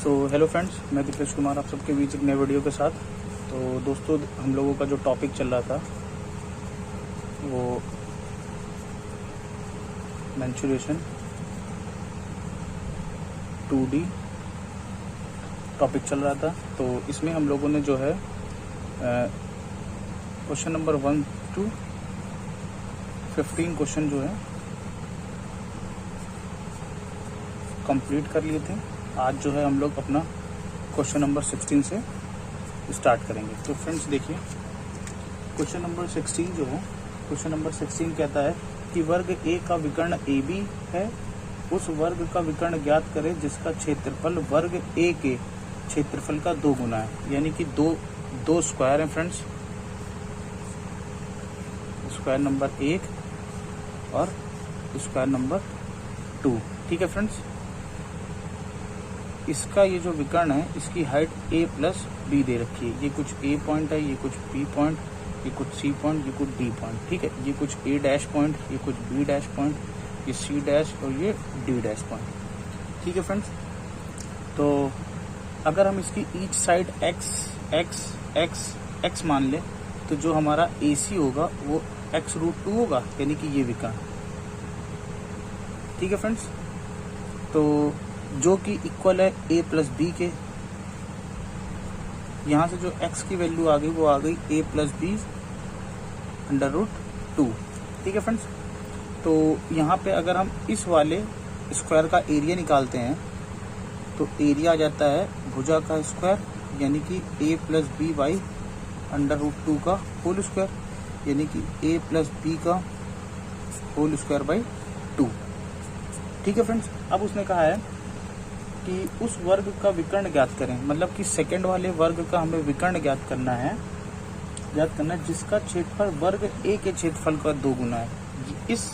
Hello friends, मैं दीपेश कुमार आप सबके बीच एक नए वीडियो के साथ। तो दोस्तों, हम लोगों का जो टॉपिक चल रहा था वो मेंस्ट्रुएशन 2D टॉपिक चल रहा था। तो इसमें हम लोगों ने जो है क्वेश्चन नंबर 1 to 15 क्वेश्चन जो है कंप्लीट कर लिए थे। आज जो है हम लोग अपना क्वेश्चन नंबर 16 से स्टार्ट करेंगे। तो फ्रेंड्स देखिए, क्वेश्चन नंबर 16 जो है, क्वेश्चन नंबर 16 कहता है कि वर्ग ए का विकर्ण ए बी है, उस वर्ग का विकर्ण ज्ञात करें जिसका क्षेत्रफल वर्ग ए के क्षेत्रफल का 2 गुना है। यानी कि दो स्क्वायर है फ्रेंड्स, स्क्वायर नंबर 1 और स्क्वायर नंबर 2। ठीक है फ्रेंड्स, इसका ये जो विकर्ण है इसकी हाइट a प्लस बी दे रखी है। ये कुछ a पॉइंट है, ये कुछ b पॉइंट, ये कुछ c पॉइंट, ये कुछ d पॉइंट। ठीक है, ये कुछ a डैश पॉइंट, ये कुछ b डैश पॉइंट, ये c डैश और ये d डैश पॉइंट। ठीक है फ्रेंड्स, तो अगर हम इसकी ईच साइड x मान ले तो जो हमारा AC होगा वो x√2 होगा, यानी कि ये विकर्ण। ठीक है फ्रेंड्स, तो जो कि इक्वल है a प्लस बी के। यहाँ से जो x की वैल्यू आ गई वो आ गई a प्लस बी √2। ठीक है फ्रेंड्स, तो यहाँ पे अगर हम इस वाले स्क्वायर का एरिया निकालते हैं तो एरिया आ जाता है भुजा का स्क्वायर, यानी कि a प्लस बी बाई √2 का होल स्क्वायर, यानी कि a प्लस बी का होल स्क्वायर बाई 2। ठीक है फ्रेंड्स, अब उसने कहा है कि उस वर्ग का विकर्ण ज्ञात करें, मतलब कि सेकंड वाले वर्ग का हमें विकर्ण ज्ञात करना है जिसका क्षेत्रफल वर्ग ए के क्षेत्रफल का 2 गुना है। इस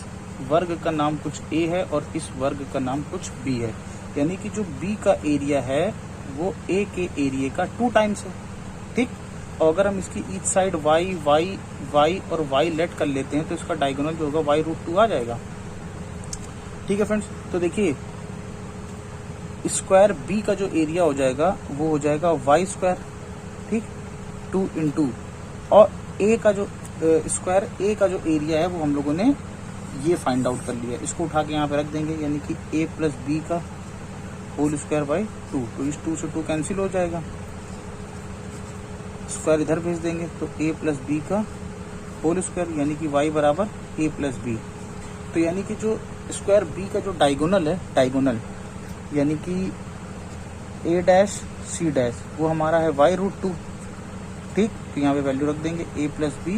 वर्ग का नाम कुछ ए है और इस वर्ग का नाम कुछ बी है, यानी कि जो बी का एरिया है वो ए के एरिया का 2 टाइम्स है। ठीक, और अगर हम इसकी ईच साइड y और y लेट कर लेते हैं तो इसका डायगोनल जो होगा y√2 आ जाएगा। ठीक है फ्रेंड्स, तो देखिए स्क्वायर बी का जो एरिया हो जाएगा वो हो जाएगा वाई स्क्वायर, ठीक, 2 इंटू, और ए का जो स्क्वायर ए का जो एरिया है वो हम लोगों ने ये फाइंड आउट कर लिया। इसको उठा के यहाँ पे रख देंगे, यानी कि a प्लस बी का होल स्क्वायर बाई 2। तो इस 2 से 2 कैंसिल हो जाएगा, स्क्वायर इधर भेज देंगे तो a प्लस बी का होल स्क्वायर, यानी कि y बराबर a प्लस बी। तो यानी कि जो स्क्वायर b का जो डायगोनल है, डायगोनल यानी कि a डैश c डैश, वो हमारा है y√2। ठीक, तो यहाँ पे वैल्यू रख देंगे a प्लस बी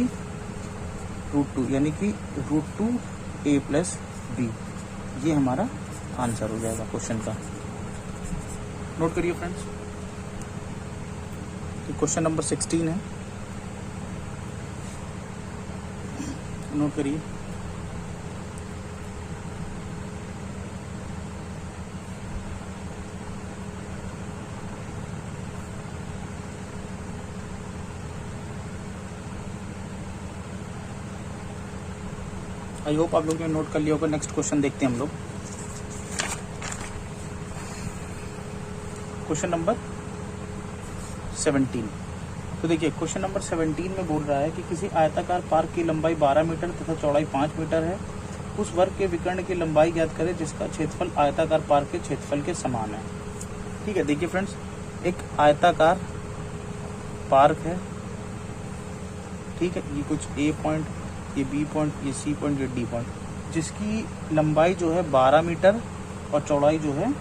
√2, यानी कि √2 a प्लस बी। ये हमारा आंसर हो जाएगा क्वेश्चन का। नोट करिए फ्रेंड्स, क्वेश्चन नंबर 16 है, नोट करिए। आई होप आप लोगों ने नोट कर लिया होगा। नेक्स्ट क्वेश्चन देखते हैं हम लोग, क्वेश्चन नंबर 17। तो देखिए क्वेश्चन नंबर 17 में बोल रहा है कि किसी आयताकार पार्क की लंबाई 12 मीटर तथा चौड़ाई 5 मीटर है, उस वर्ग के विकर्ण की लंबाई ज्ञात करें जिसका क्षेत्रफल आयताकार पार्क के क्षेत्रफल के समान है। ठीक है, देखिए फ्रेंड्स, एक आयताकार पार्क है, ठीक है, ये कुछ a पॉइंट, ये b पॉइंट, ये c पॉइंट, ये d पॉइंट, जिसकी लंबाई जो है 12 मीटर और चौड़ाई जो है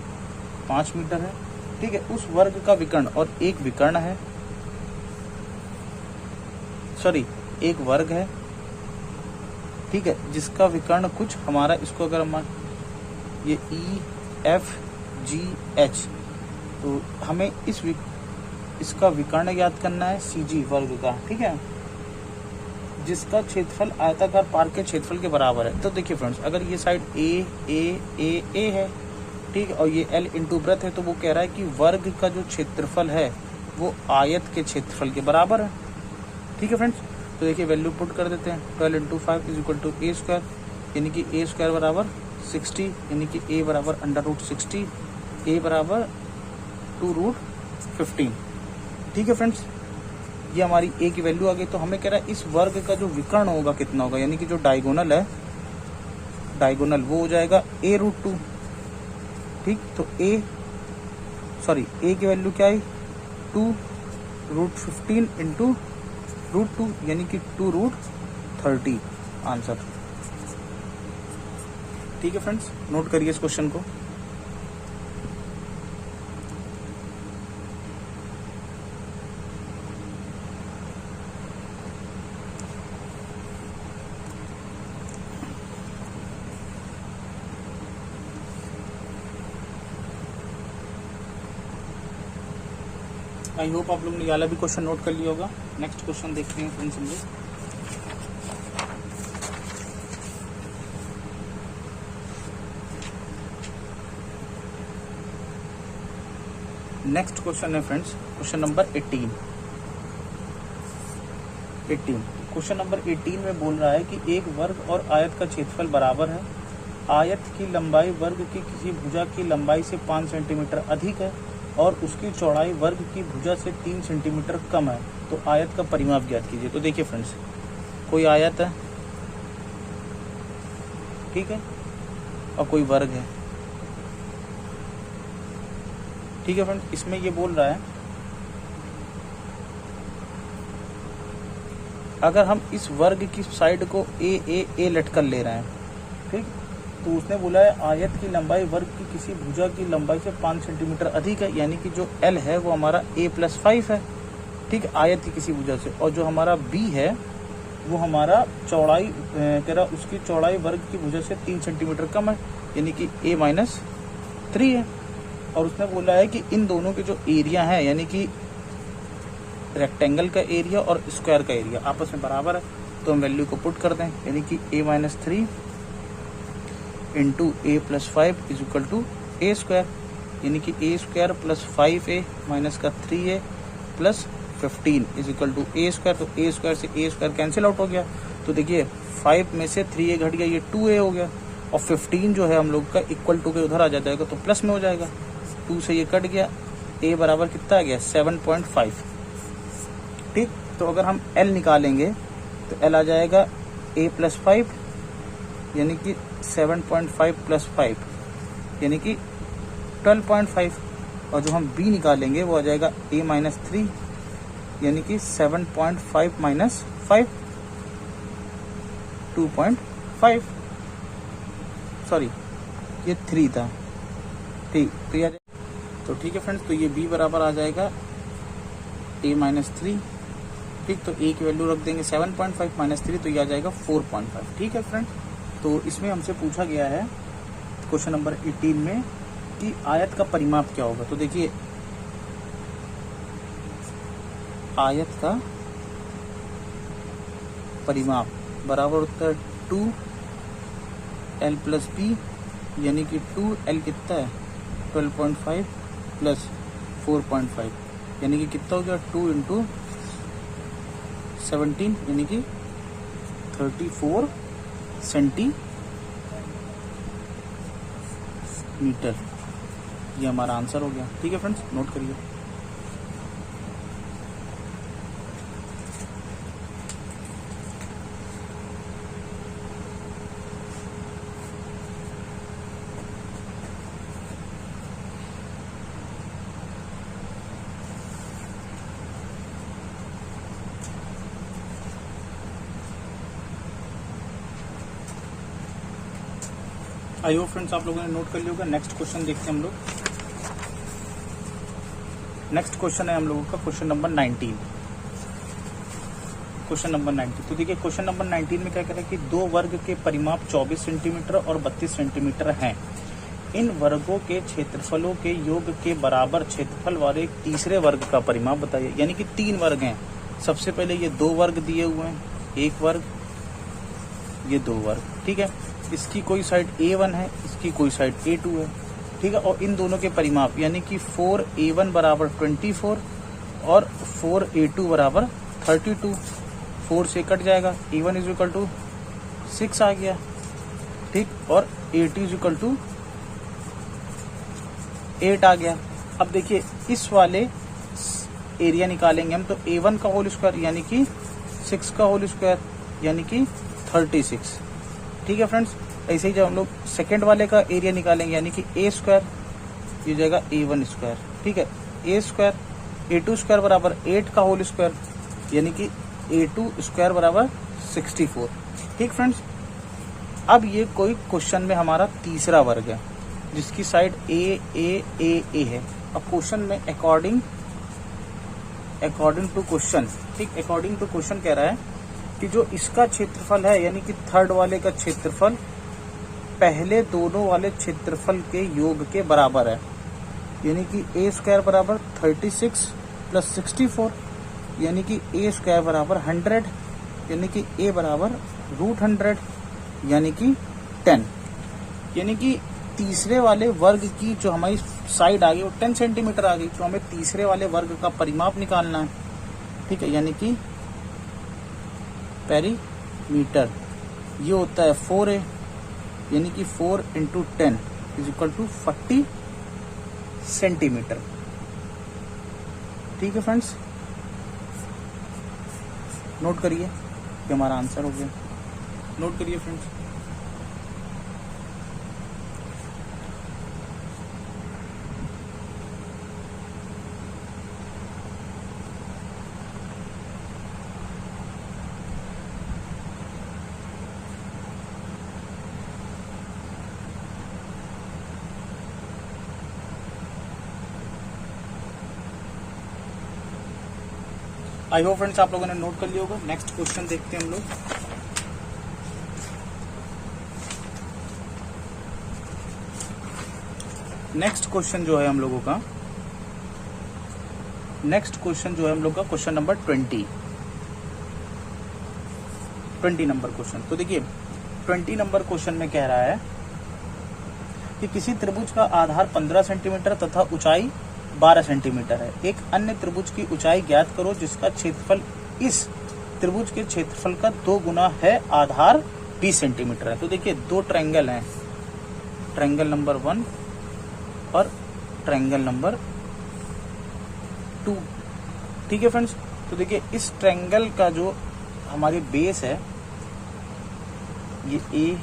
5 मीटर है। ठीक है, उस वर्ग का विकर्ण, और एक विकर्ण है, सॉरी एक वर्ग है, ठीक है, जिसका विकर्ण कुछ हमारा, इसको अगर हम ये EFGH, तो हमें इसका विकर्ण ज्ञात करना है CG वर्ग का। ठीक है, जिसका क्षेत्रफल आयताकार पार्क के क्षेत्रफल के बराबर है। तो देखिए फ्रेंड्स, अगर ये साइड A है, ठीक है, और ये L इंटू वृत्त है, तो वो कह रहा है कि वर्ग का जो क्षेत्रफल है वो आयत के क्षेत्रफल के बराबर है। ठीक है फ्रेंड्स, तो देखिए वैल्यू पुट कर देते हैं, 12 into 5 is equal to a square, यानी कि a स्क्वायर बराबर 60, यानी कि a बराबर √60, a बराबर 2√15। ठीक है फ्रेंड्स, ये हमारी a की वैल्यू आ गई। तो हमें कह रहा है इस वर्ग का जो विकर्ण होगा कितना होगा, यानी कि जो डायगोनल है, डायगोनल वो हो जाएगा a√2। ठीक, तो a की वैल्यू क्या आई, 2√15 इंटू √2 यानी कि 2√30 आंसर। ठीक है फ्रेंड्स, नोट करिए इस क्वेश्चन को। आई होप आप लोग ने वाला भी क्वेश्चन नोट कर लिया होगा। नेक्स्ट क्वेश्चन देखते हैं फ्रेंड्स हम लोग। नेक्स्ट क्वेश्चन है friends question number 18। Question number 18 में बोल रहा है कि एक वर्ग और आयत का क्षेत्रफल बराबर है। आयत की लंबाई वर्ग की किसी भुजा की लंबाई से 5 सेंटीमीटर अधिक है और उसकी चौड़ाई वर्ग की भुजा से 3 सेंटीमीटर कम है, तो आयत का परिमाप ज्ञात कीजिए। तो देखिए फ्रेंड्स, कोई आयत है, ठीक है, और कोई वर्ग है। ठीक है फ्रेंड्स, इसमें ये बोल रहा है अगर हम इस वर्ग की साइड को ए लटकर ले रहे हैं, ठीक, तो उसने बोला है आयत की लंबाई वर्ग की किसी भुजा की लंबाई से 5 सेंटीमीटर अधिक है, यानी कि जो L है वो हमारा a+5 है। ठीक, आयत की किसी भुजा से, और जो हमारा B है वो हमारा चौड़ाई कह रहा उसकी चौड़ाई वर्ग की भुजा से 3 सेंटीमीटर कम है, यानी कि a-3 है। और उसने बोला है कि इन दोनों के जो एरिया है, यानी कि रेक्टेंगल का एरिया और स्क्वायर का एरिया आपस में बराबर है, तो हम वैल्यू को पुट कर दें, यानी कि a-3 into a+5 is equal to a square, यानी कि a square plus 5a minus का 3a plus 15 is equal to a square. तो a स्क्वायर से a स्क्वायर कैंसिल आउट हो गया। तो देखिए 5 में से 3a घट गया, ये 2a हो गया, और 15 जो है हम लोग का इक्वल टू के उधर आ जाएगा, तो प्लस में हो जाएगा। 2 से ये कट गया, a बराबर कितना आ गया 7.5। ठीक, तो अगर हम L निकालेंगे तो L आ जाएगा a+5 यानी कि 7.5 प्लस 5 यानी कि 12.5, और जो हम B निकालेंगे वो आ जाएगा a-3 यानी कि 7.5 माइनस 5 2.5, सॉरी ये 3 था। ठीक, तो ये तो ठीक है फ्रेंड्स, तो ये B बराबर आ जाएगा a-3। ठीक, तो a की वैल्यू रख देंगे 7.5 माइनस 3, तो ये आ जाएगा 4.5। ठीक है फ्रेंड्स, तो इसमें हमसे पूछा गया है क्वेश्चन नंबर 18 में कि आयत का परिमाप क्या होगा। तो देखिए आयत का परिमाप बराबर होता है 2L प्लस B, यानी कि 2L कितना है 12.5 प्लस 4.5, यानी कि कितना हो गया 2 इंटू 17 यानी कि 34 सेंटीमीटर। ये हमारा आंसर हो गया। ठीक है फ्रेंड्स, नोट करिए। आई होप फ्रेंड्स आप लोगों ने नोट कर लिया होगा। नेक्स्ट क्वेश्चन देखते हैं हम लोग। नेक्स्ट क्वेश्चन है हम लोगों का क्वेश्चन नंबर 19। क्वेश्चन नंबर 19, तो देखिए क्वेश्चन नंबर 19 में क्या कह रहा है कि दो वर्ग के परिमाप 24 सेंटीमीटर और 32 सेंटीमीटर हैं। इन वर्गों के क्षेत्रफलों के योग के बराबर क्षेत्रफल वाले एक तीसरे वर्ग का परिमाप बताइए। यानी कि 3 वर्ग हैं। सबसे पहले ये 2 वर्ग दिए हुए हैं, एक वर्ग, ये 2 वर्ग, ठीक है। इसकी कोई साइड A1 है, इसकी कोई साइड A2 है, ठीक है। और इन दोनों के परिमाप यानी कि 4A1 बराबर 24 और 4A2 बराबर 32। 4 से कट जाएगा, A1 इज इक्वल टू 6 आ गया, ठीक, और A2 इज इक्वल टू 8 आ गया। अब देखिए इस वाले एरिया निकालेंगे हम, तो A1 का होल स्क्वायर यानी कि 6 का होल स्क्वायर यानी कि 36। ठीक है फ्रेंड्स। ऐसे ही जब हम लोग सेकेंड वाले का एरिया निकालेंगे यानी कि A स्क्वायर, ये जाएगा A1 स्क्वायर। ठीक है, A स्क्वायर A2 स्क्वायर बराबर 8 का होल स्क्वायर यानी कि A2 स्क्वायर बराबर 64। ठीक फ्रेंड्स। अब ये कोई क्वेश्चन में हमारा तीसरा वर्ग है जिसकी साइड A है। अब क्वेश्चन में अकॉर्डिंग टू क्वेश्चन, ठीक, अकॉर्डिंग टू क्वेश्चन कह रहा है कि जो इसका क्षेत्रफल है यानी कि थर्ड वाले का क्षेत्रफल पहले दोनों वाले क्षेत्रफल के योग के बराबर है, यानी कि A स्क्वायर बराबर 36 प्लस 64 यानी कि A स्क्वायर बराबर 100 यानी कि A बराबर √100 यानी कि 10। यानी कि तीसरे वाले वर्ग की जो हमारी साइड आ गई वो 10 सेंटीमीटर आ गई, तो हमें तीसरे वाले वर्ग का परिमाप निकालना है। ठीक है, यानी कि पेरीमीटर ये होता है 4A यानी कि 4 × 10 = 40 सेंटीमीटर। ठीक है फ्रेंड्स, नोट करिए कि हमारा आंसर हो गया। नोट करिए फ्रेंड्स। आई होप फ्रेंड्स आप लोगों ने नोट कर लिया होगा। नेक्स्ट क्वेश्चन देखते हैं हम लोग। नेक्स्ट क्वेश्चन जो है हम लोगों का क्वेश्चन नंबर 20 नंबर क्वेश्चन। तो देखिए 20 नंबर क्वेश्चन में कह रहा है कि किसी त्रिभुज का आधार 15 सेंटीमीटर तथा ऊंचाई 12 सेंटीमीटर है। एक अन्य त्रिभुज की ऊंचाई ज्ञात करो जिसका क्षेत्रफल इस त्रिभुज के क्षेत्रफल का 2 गुना है, आधार 20 सेंटीमीटर है। तो देखिए दो ट्रायंगल हैं, ट्रायंगल नंबर 1 और ट्रायंगल नंबर 2। ठीक है फ्रेंड्स। तो देखिए इस ट्रायंगल का जो हमारी बेस है ये A,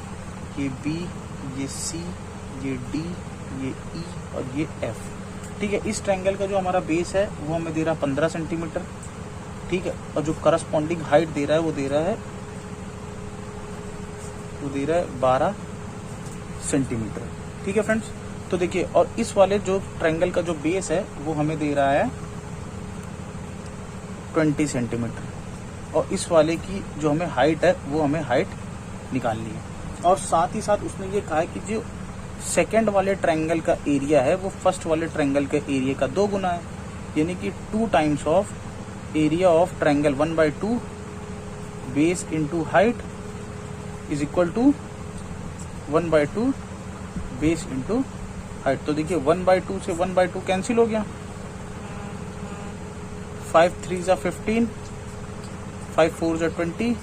ये B, ये C, ये D, ये E और ये F। ठीक है, इस ट्रायंगल का जो हमारा बेस है वो हमें दे रहा है 15 सेंटीमीटर। ठीक है, और जो करस्पॉन्डिंग हाइट दे रहा है वो दे रहा है 12 सेंटीमीटर। ठीक है फ्रेंड्स। तो देखिए और इस वाले जो ट्रायंगल का जो बेस है वो हमें दे रहा है 20 सेंटीमीटर और इस वाले की जो हमें हाइट है वो हमें हाइट निकालनी है। और साथ ही साथ उसने ये कहा है कि जो सेकेंड वाले ट्रायंगल का एरिया है वो फर्स्ट वाले ट्रायंगल के एरिया का 2 गुना है, यानी कि 2 times of area of triangle 1/2 base into height is equal to 1/2 base into height. तो देखिए 1/2 से 1/2 कैंसिल हो गया, 5 3 = 15, 5 4 = 20,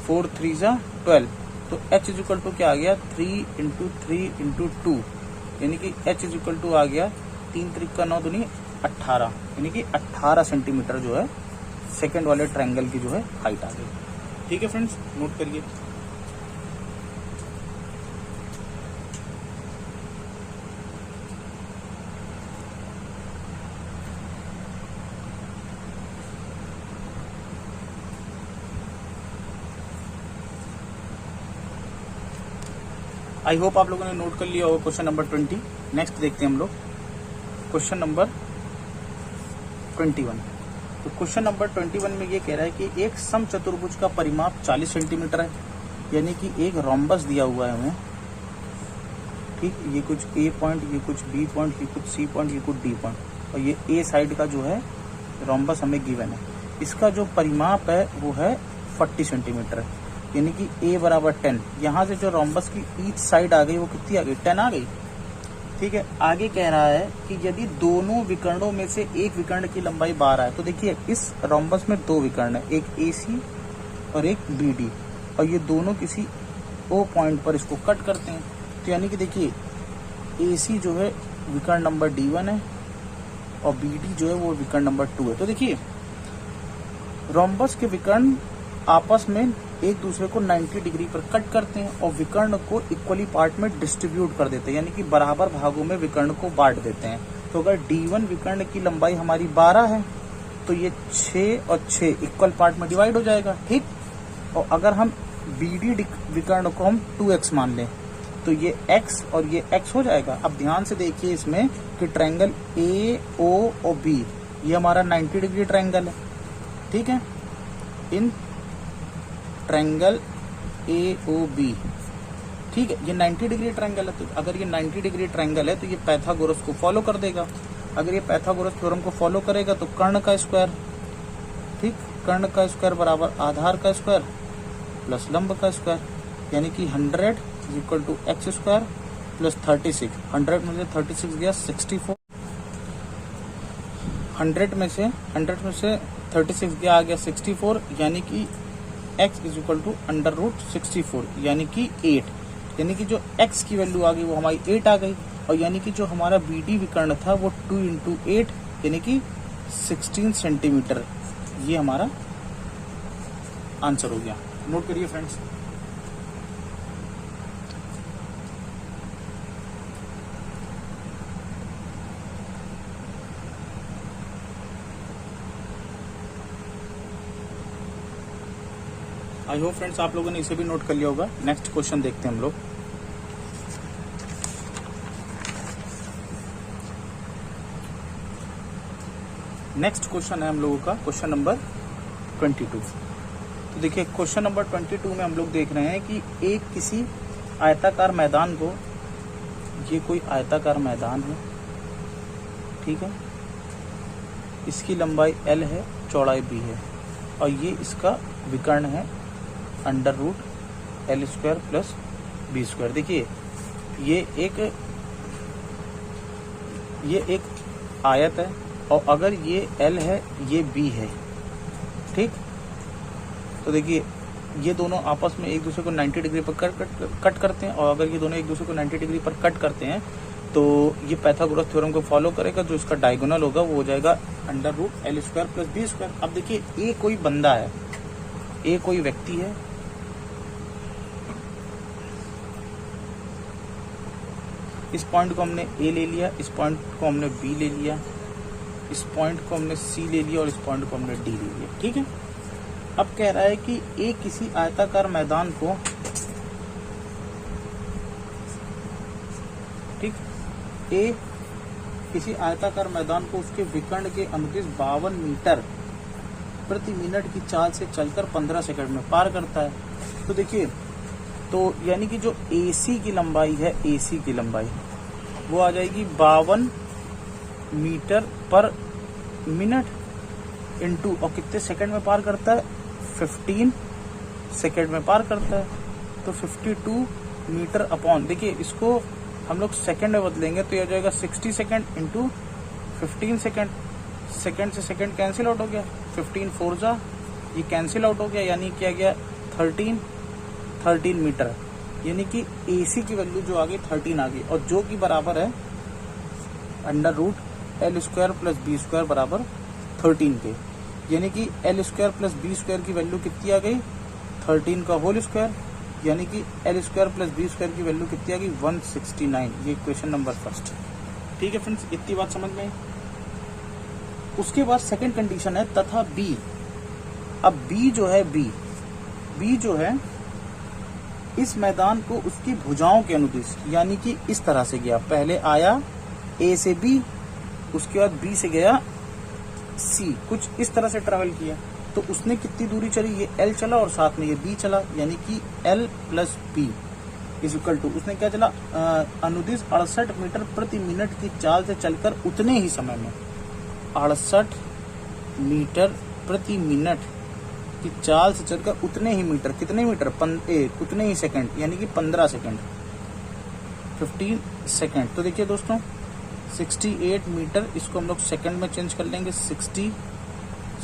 4 3 = 12। तो h इज इक्वल टू क्या आ गया 3 × 3 × 2 यानी कि h इज इक्वल टू आ गया 3 3 × 9 दूनी 18 यानी कि 18 सेंटीमीटर जो है सेकेंड वाले ट्रायंगल की जो है हाइट आ गई। ठीक है फ्रेंड्स, नोट करिए। आई होप आप लोगों ने नोट कर लिया होगा क्वेश्चन नंबर 20। नेक्स्ट देखते हैं हम लोग क्वेश्चन नंबर 21। तो क्वेश्चन नंबर 21 में ये कह रहा है कि एक समचतुर्भुज का परिमाप 40 सेंटीमीटर है, यानी कि एक रोम्बस दिया हुआ है हमें। ठीक, ये कुछ A पॉइंट, ये कुछ B पॉइंट, ये कुछ C पॉइंट, ये कुछ D पॉइंट और ये A साइड का जो है रोम्बस हमें गिवन है। इसका जो परिमाप है वो है 40 सेंटीमीटर है, यानी कि A बराबर 10। यहाँ से जो रोम्बस की ईच साइड आ गई वो कितनी आ गई 10 आ गई। ठीक है, आगे कह रहा है कि यदि दोनों विकर्णों में से एक विकर्ण की लंबाई 12 है, तो देखिए इस रोम्बस में 2 विकर्ण है, एक AC और एक BD और ये दोनों किसी O पॉइंट पर इसको कट करते हैं। तो यानी कि देखिए AC जो है विकर्ण नंबर D1 है और BD जो है वो विकर्ण नंबर 2 है। तो देखिए रोम्बस के विकर्ण आपस में एक दूसरे को 90 डिग्री पर कट करते हैं और विकर्ण को इक्वली पार्ट में डिस्ट्रीब्यूट कर देते हैं, यानी कि बराबर भागों में विकर्ण को बांट देते हैं। तो अगर D1 विकर्ण की लंबाई हमारी 12 है तो ये 6 और 6 इक्वल पार्ट में डिवाइड हो जाएगा, ठीक। और अगर हम BD विकर्ण को हम 2x मान लें तो ये x और ये x हो जाएगा। अब ध्यान से देखिए इसमें कि ट्रायंगल AO और B ये हमारा 90 डिग्री ट्रायंगल है, ठीक है। इन ट्रायंगल AOB, ठीक है, ये 90 डिग्री ट्रायंगल है। तो अगर ये 90 डिग्री ट्रायंगल है तो ये पाइथागोरस को फॉलो कर देगा। अगर ये पाइथागोरस थ्योरम को फॉलो करेगा तो कर्ण का स्क्वायर, ठीक, कर्ण का स्क्वायर बराबर आधार का स्क्वायर प्लस लंब का स्क्वायर, यानी कि 100 is equal to x square plus 36। 100 में से 36 गया 64, 100 में से 36 गया आ गया 64, यानी कि x इज इक्वल टू √64 यानी कि 8, यानी कि जो x की वैल्यू आ गई वो हमारी 8 आ गई। और यानी कि जो हमारा BD विकर्ण था वो 2 × 8 यानी कि 16 सेंटीमीटर, ये हमारा आंसर हो गया। नोट करिए फ्रेंड्स। आई होप फ्रेंड्स आप लोगों ने इसे भी नोट कर लिया होगा। नेक्स्ट क्वेश्चन देखते हैं हम लोग। नेक्स्ट क्वेश्चन है हम लोगों का क्वेश्चन नंबर 22। तो देखिए क्वेश्चन नंबर 22 में हम लोग देख रहे हैं कि एक किसी आयताकार मैदान को, ये कोई आयताकार मैदान है, ठीक है, इसकी लंबाई L है, चौड़ाई B है और ये इसका विकर्ण है √L² प्लस B²। देखिए ये एक आयत है और अगर ये L है ये B है, ठीक। तो देखिए ये दोनों आपस में एक दूसरे को 90 डिग्री पर कट करते हैं और अगर ये दोनों एक दूसरे को 90 डिग्री पर कट करते हैं तो ये पाइथागोरस थ्योरम को फॉलो करेगा। जो इसका डायगोनल होगा वो हो जाएगा √L² प्लस B²। अब देखिए ए कोई बंदा है, ए कोई व्यक्ति है, इस पॉइंट को हमने A ले लिया, इस पॉइंट को हमने B ले लिया, इस पॉइंट को हमने C ले लिया और इस पॉइंट को हमने D ले लिया, ठीक है। अब कह रहा है कि A किसी आयताकार मैदान को, ठीक, A किसी आयताकार मैदान को उसके विकर्ण के अनुदिश 52 मीटर प्रति मिनट की चाल से चलकर 15 सेकंड में पार करता है। तो देखिए तो यानी कि जो AC की लंबाई है, AC की लंबाई वो आ जाएगी 52 मीटर पर मिनट इंटू, और कितने सेकंड में पार करता है, 15 सेकंड में पार करता है। तो 52 मीटर अपॉन, देखिए इसको हम लोग सेकंड में बदलेंगे तो यह हो जाएगा 60 सेकंड इंटू 15 सेकंड। सेकंड से सेकंड कैंसिल आउट हो गया, 15 4 जा, ये कैंसिल आउट हो गया, यानी क्या गया 13 मीटर, यानी कि AC की वैल्यू जो आ गई 13 आ गई, और जो कि बराबर है √L² प्लस B² बराबर 13 के, यानी कि L² प्लस B² की वैल्यू कितनी आ गई 13 का होल स्क्वायर, यानी कि L² प्लस B² की वैल्यू कितनी आ गई 169। ये क्वेश्चन नंबर फर्स्ट, ठीक है फ्रेंड्स, इतनी बात समझ में आई। उसके बाद सेकंड कंडीशन है तथा B। अब B जो है B जो है इस मैदान को उसकी भुजाओं के अनुदिश, यानी कि इस तरह से गया, पहले आया A से B, उसके बाद B से गया C, कुछ इस तरह से ट्रेवल किया। तो उसने कितनी दूरी चली, ये L चला और साथ में ये B चला, यानी कि L plus B is equal to, उसने क्या चला अनुदिश 68 मीटर प्रति मिनट की चाल से चलकर उतने ही समय में, 68 मीटर प्रति मिनट की चाल से चलकर उतने ही मीटर, कितने मीटर, उतने ही सेकंड, यानी कि 15 सेकंड, 15 सेकंड। तो देखिए दोस्तों 68 मीटर, इसको हम लोग सेकंड में चेंज कर लेंगे, 60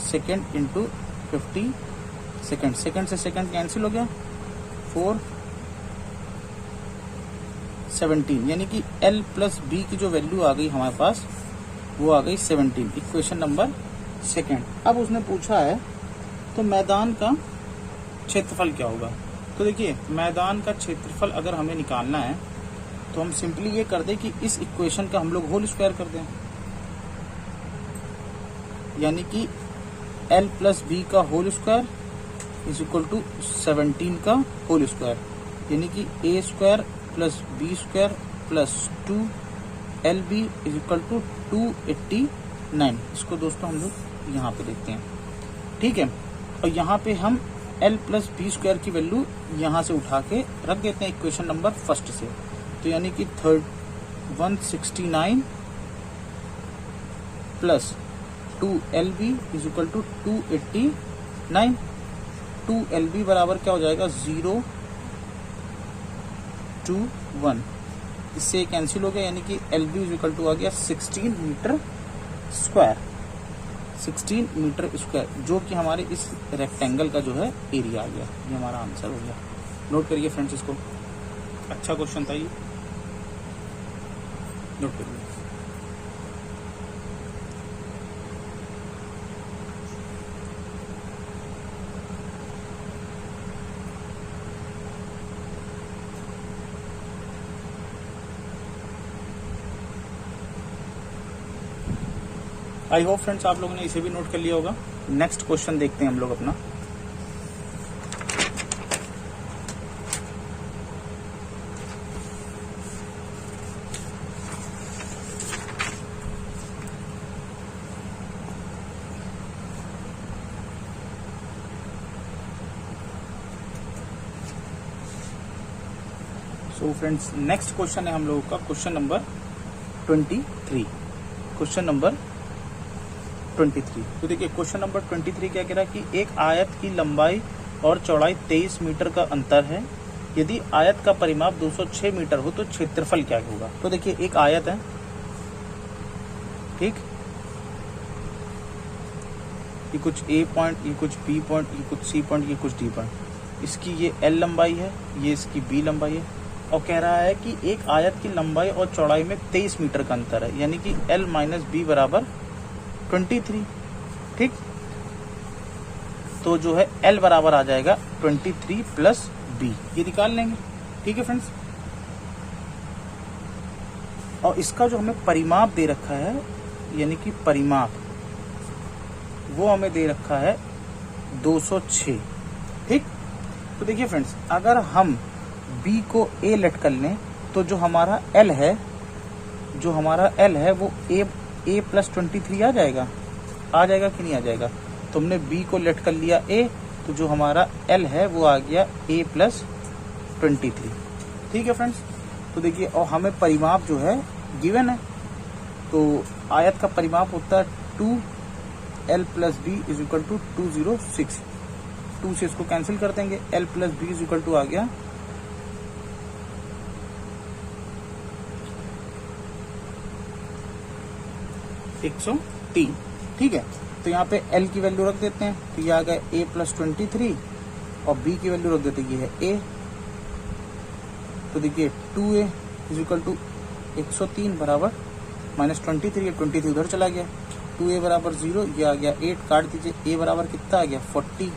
सेकंड इंटू 50 सेकंड, सेकंड से सेकंड कैंसिल हो गया, 4 17, यानी कि L प्लस B की जो वैल्यू आ गई हमारे पास वो आ गई 17, इक्वेशन नंबर सेकेंड। अब उसने पूछा है तो मैदान का क्षेत्रफल क्या होगा। तो देखिए मैदान का क्षेत्रफल अगर हमें निकालना है तो हम सिंपली ये कर दें कि इस इक्वेशन का हम लोग होल स्क्वायर कर दें, यानी कि L प्लस बी का whole square is equal to 17 का होल स्क्वायर, यानी कि A square plus B square plus 2LB is equal to 289। इसको दोस्तों हम लोग यहाँ पे देखते हैं, ठीक है। और यहाँ पे हम L प्लस बी स्क्वायर की वैल्यू यहाँ से उठा के रख देते हैं इक्वेशन नंबर फर्स्ट से। तो यानी कि 169 plus 2LB is equal to 289। 2LB बराबर क्या हो जाएगा 0 2 1, इससे कैंसिल हो गया, यानी कि LB इज इक्वल टू आ गया 16 मीटर स्क्वायर, 16 मीटर स्क्वायर, जो कि हमारे इस रेक्टेंगल का जो है एरिया आ गया। ये हमारा आंसर हो गया। नोट करिए फ्रेंड्स इसको, अच्छा क्वेश्चन था ये, नोट करिए। आई होप फ्रेंड्स आप लोगों ने इसे भी नोट कर लिया होगा। नेक्स्ट क्वेश्चन देखते हैं हम लोग अपना। सो फ्रेंड्स नेक्स्ट क्वेश्चन है हम लोगों का क्वेश्चन नंबर 23। Question number 23। तो देखिए क्वेश्चन नंबर 23 क्या कह रहा है कि एक आयत की लंबाई और चौड़ाई 23 मीटर का अंतर है। यदि आयत का परिमाप 206 मीटर हो तो क्षेत्रफल क्या होगा। तो देखिए एक आयत है, ठीक, ये कुछ A पॉइंट, ये कुछ B पॉइंट, ये कुछ C पॉइंट, ये कुछ D पॉइंट। इसकी ये L लंबाई है, ये इसकी B लंबाई है, और कह रहा है कि एक आयत की लंबाई और चौड़ाई में 23 मीटर का अंतर है, यानी कि L माइनस B बराबर 23, ठीक। तो जो है L बराबर आ जाएगा 23 प्लस B, ये निकाल लेंगे, ठीक है फ्रेंड्स। और इसका जो हमें परिमाप दे रखा है, यानी कि परिमाप वो हमें दे रखा है 206, ठीक। तो देखिए फ्रेंड्स अगर हम B को A लेट कर लें तो जो हमारा L है, जो हमारा L है वो A प्लस 23 आ जाएगा कि नहीं आ जाएगा। तो हमने B को लेट कर लिया A, तो जो हमारा L है वो आ गया A प्लस 23, ठीक है फ्रेंड्स। तो देखिए और हमें परिमाप जो है गिवन है, तो आयत का परिमाप होता है 2L plus B is equal to 206। 2 से इसको कैंसिल कर देंगे, L plus B is equal to आ गया 103, ठीक है। तो यहाँ पे L की वैल्यू रख देते हैं, तो ये आ गया A प्लस 23, और B की वैल्यू रख देते हैं, ये है A। तो देखिए 2A इज इक्वल टू 103 बराबर माइनस 23, 23 उधर चला गया, 2A बराबर 0, ये आ गया 8, काट दीजिए, A बराबर कितना आ गया 40,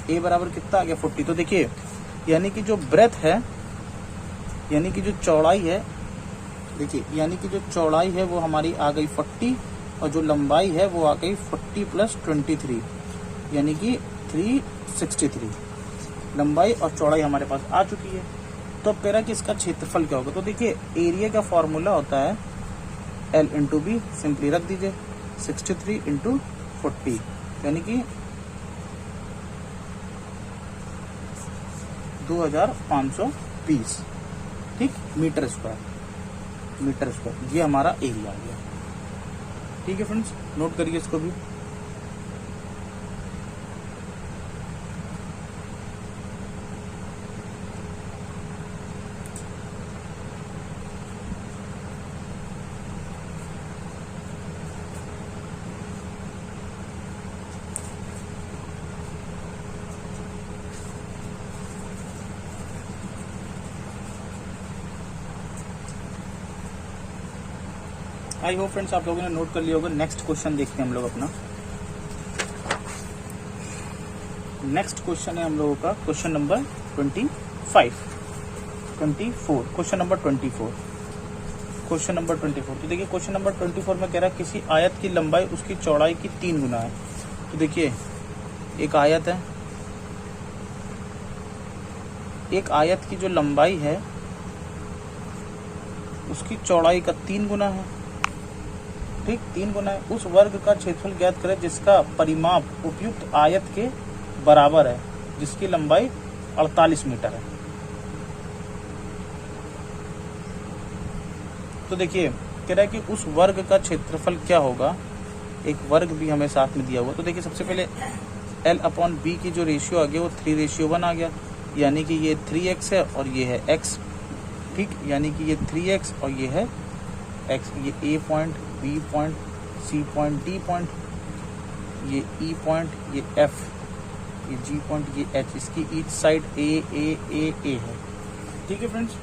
A बराबर कितना आ गया 40। तो देखिए यानी कि जो ब्रेथ है, यानी कि जो चौड़ाई है, देखिए यानी कि जो चौड़ाई है वो हमारी आ गई 40, और जो लंबाई है वो आ गई 40 प्लस 23, यानी कि 363 लंबाई और चौड़ाई हमारे पास आ चुकी है। तो अब कह रहा है कि इसका क्षेत्रफल क्या होगा। तो देखिए एरिया का फॉर्मूला होता है L इंटू बी, सिंपली रख दीजिए 63 इंटू 40, यानी कि 2520, ठीक, मीटर स्क्वायर, ये हमारा एरिया आ गया, ठीक है फ्रेंड्स। नोट करिए इसको भी। आई होप फ्रेंड्स आप लोगों ने नोट कर लिया होगा। नेक्स्ट क्वेश्चन देखते हैं हम लोग अपना। नेक्स्ट क्वेश्चन है हम लोगों का question number 24 question number 24। Question number 24, तो देखिए क्वेश्चन नंबर 24 में कह रहा है किसी आयत की लंबाई उसकी चौड़ाई की 3 गुना है। तो देखिए एक आयत है, एक आयत की जो लंबाई है उसकी चौड़ाई का 3 गुना है। ठीक, 3 गुना है। उस वर्ग का क्षेत्रफल ज्ञात करें जिसका परिमाप उपयुक्त आयत के बराबर है, जिसकी लंबाई 48 मीटर है। तो देखिए कह रहा है कि उस वर्ग का क्षेत्रफल क्या होगा। एक वर्ग भी हमें साथ में दिया हुआ। तो देखिए सबसे पहले L/B की जो रेशियो आ गया वो 3:1 आ गया, यानी कि ये 3x है और ये है x। ठीक, यानी कि ये 3x और ये है x। ये A point, B point, C point, D point, ये E पॉइंट, ये F, ये G पॉइंट, ये H। इसकी ईच साइड A है। ठीक है फ्रेंड्स,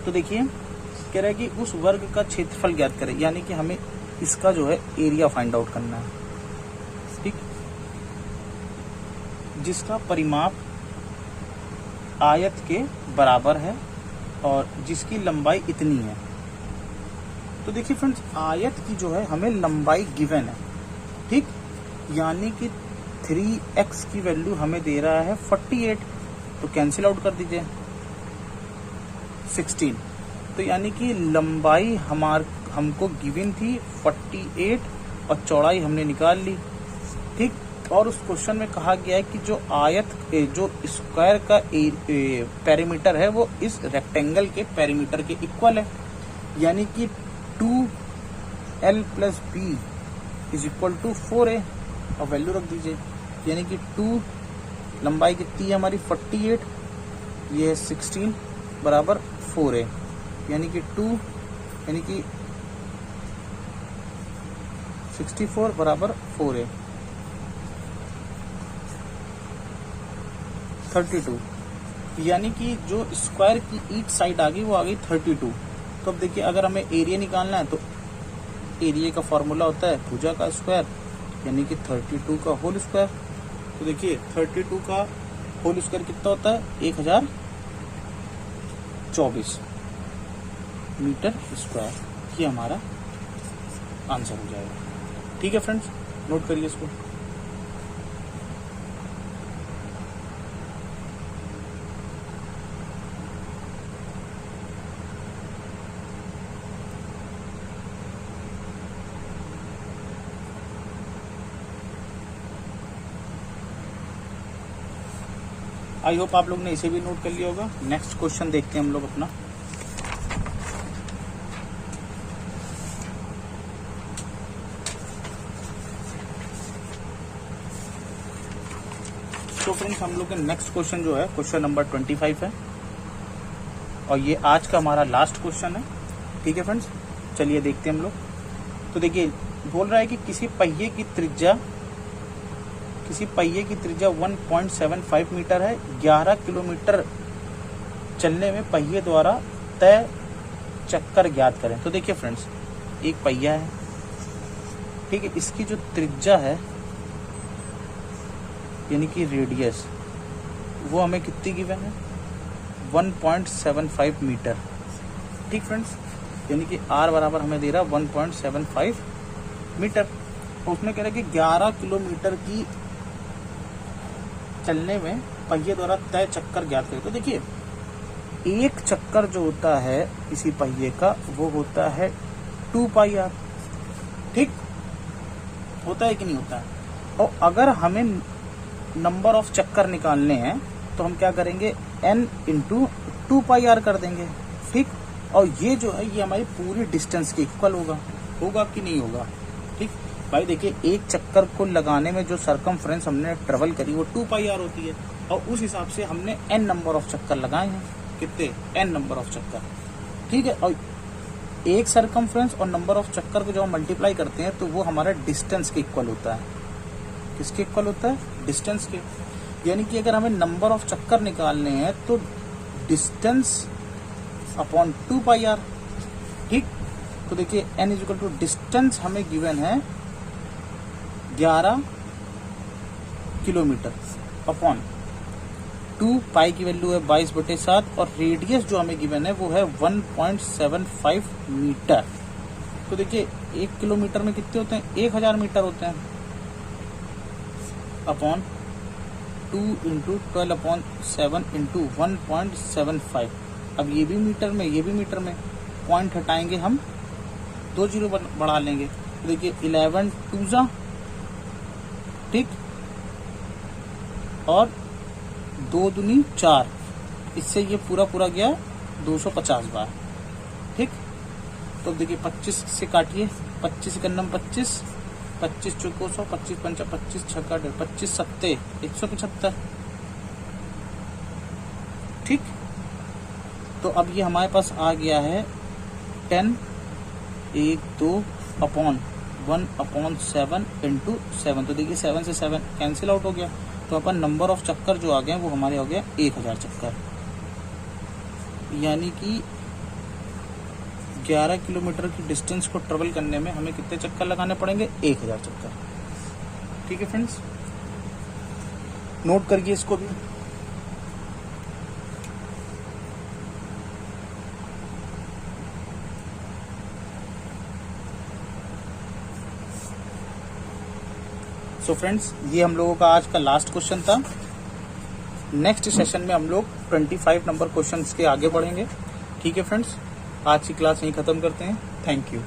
तो देखिए कह रहा है कि उस वर्ग का क्षेत्रफल ज्ञात करें, यानी कि हमें इसका जो है एरिया फाइंड आउट करना है। ठीक, जिसका परिमाप आयत के बराबर है और जिसकी लंबाई इतनी है। तो देखिए फ्रेंड्स आयत की जो है हमें लंबाई गिवन है। ठीक, यानी कि 3x की वैल्यू हमें दे रहा है 48, तो कैंसिल आउट कर दीजिए 16। तो यानी कि लंबाई हमको गिवन थी 48 और चौड़ाई हमने निकाल ली। ठीक, और उस क्वेश्चन में कहा गया है कि जो आयत जो स्क्वायर का पेरीमीटर है वो इस रेक्टेंगल के पेरीमीटर के इक्वल है, यानी कि 2L+B = 4A। और वैल्यू रख दीजिए, यानी कि 2 लंबाई कितनी है हमारी 48, ये है 16 बराबर 4A, यानी कि 64 बराबर 4A। 32, यानी कि जो स्क्वायर की ईच साइड आ गई वो आ गई 32। तो अब देखिए अगर हमें एरिया निकालना है तो एरिया का फॉर्मूला होता है भुजा का स्क्वायर, यानी कि 32 का होल स्क्वायर। तो देखिए 32 का होल स्क्वायर कितना होता है 1024 मीटर स्क्वायर। ये हमारा आंसर हो जाएगा। ठीक है फ्रेंड्स, नोट करिए इसको। आई होप आप लोग ने इसे भी नोट कर लिया होगा। नेक्स्ट क्वेश्चन देखते हैं हम लोग अपना। तो फ्रेंड्स हम लोग के नेक्स्ट क्वेश्चन जो है क्वेश्चन नंबर 25 है और ये आज का हमारा लास्ट क्वेश्चन है। ठीक है फ्रेंड्स, चलिए देखते हैं हम लोग। तो देखिए बोल रहा है कि किसी पहिए की त्रिज्या 1.75 मीटर है। 11 किलोमीटर चलने में पहिए द्वारा तय चक्कर ज्ञात करें। तो देखिए फ्रेंड्स एक पहिया है, ठीक है, इसकी जो त्रिज्या है यानी कि रेडियस वो हमें कितनी गिवन है 1.75 मीटर। ठीक फ्रेंड्स, यानी कि r बराबर हमें दे रहा 1.75 मीटर। तो उसमें कह रहा है कि 11 किलोमीटर की चलने में पहिए द्वारा तय चक्कर ज्ञात करें। तो देखिए एक चक्कर जो होता है किसी पहिए का वो होता है 2πr। ठीक होता है कि नहीं होता है। और अगर हमें नंबर ऑफ चक्कर निकालने हैं तो हम क्या करेंगे n × 2πr कर देंगे। ठीक, और ये जो है ये हमारी पूरी डिस्टेंस के इक्वल होगा कि नहीं होगा। ठीक भाई देखिए एक चक्कर को लगाने में जो सरकमफ्रेंस हमने ट्रेवल करी वो 2πr होती है और उस हिसाब से हमने n नंबर ऑफ चक्कर लगाए हैं। कितने n नंबर ऑफ चक्कर। ठीक है, और एक सरकमफ्रेंस और नंबर ऑफ चक्कर को जब हम मल्टीप्लाई करते हैं तो वो हमारा डिस्टेंस के इक्वल होता है। किसके इक्वल होता है डिस्टेंस के। यानी कि अगर हमें नंबर ऑफ चक्कर निकालने हैं तो डिस्टेंस अपॉन 2πr। ठीक, तो देखिए n इक्वल टू डिस्टेंस हमें गिवन है 11 किलोमीटर अपॉन 2 पाई की वैल्यू है 22/7 और रेडियस जो हमें गिवन है वो है 1.75 मीटर। तो देखिए 1 किलोमीटर में कितने होते हैं, 1000 मीटर होते हैं, अपॉन 2 इंटू 12/7 इंटू 1.75। अब ये भी मीटर में, ये भी मीटर में, पॉइंट हटाएंगे हम, 2 जीरो बढ़ा लेंगे। तो देखिए 11 2 ठीक, और 2 दूनी 4, इससे ये पूरा पूरा गया 250 बार। ठीक, तो देखिए 25 से काटिए, 25 का नंबर 25, 25 चौको 100, 25 पंचा 25 छक्का 25 सत्ते 175। ठीक, तो अब ये हमारे पास आ गया है 10 1 2 अपॉन 1/7 इंटू 7। तो देखिए 7 से 7 कैंसिल आउट हो गया, तो अपन नंबर ऑफ चक्कर जो आ गए वो हमारे हो गया 1000 चक्कर, यानी कि 11 किलोमीटर की डिस्टेंस को ट्रेवल करने में हमें कितने चक्कर लगाने पड़ेंगे, 1000 चक्कर। ठीक है फ्रेंड्स, नोट करिए इसको भी। सो फ्रेंड्स, ये हम लोगों का आज का लास्ट क्वेश्चन था। नेक्स्ट सेशन में हम लोग 25 नंबर क्वेश्चंस के आगे बढ़ेंगे। ठीक है फ्रेंड्स, आज की क्लास यहीं खत्म करते हैं। Thank you.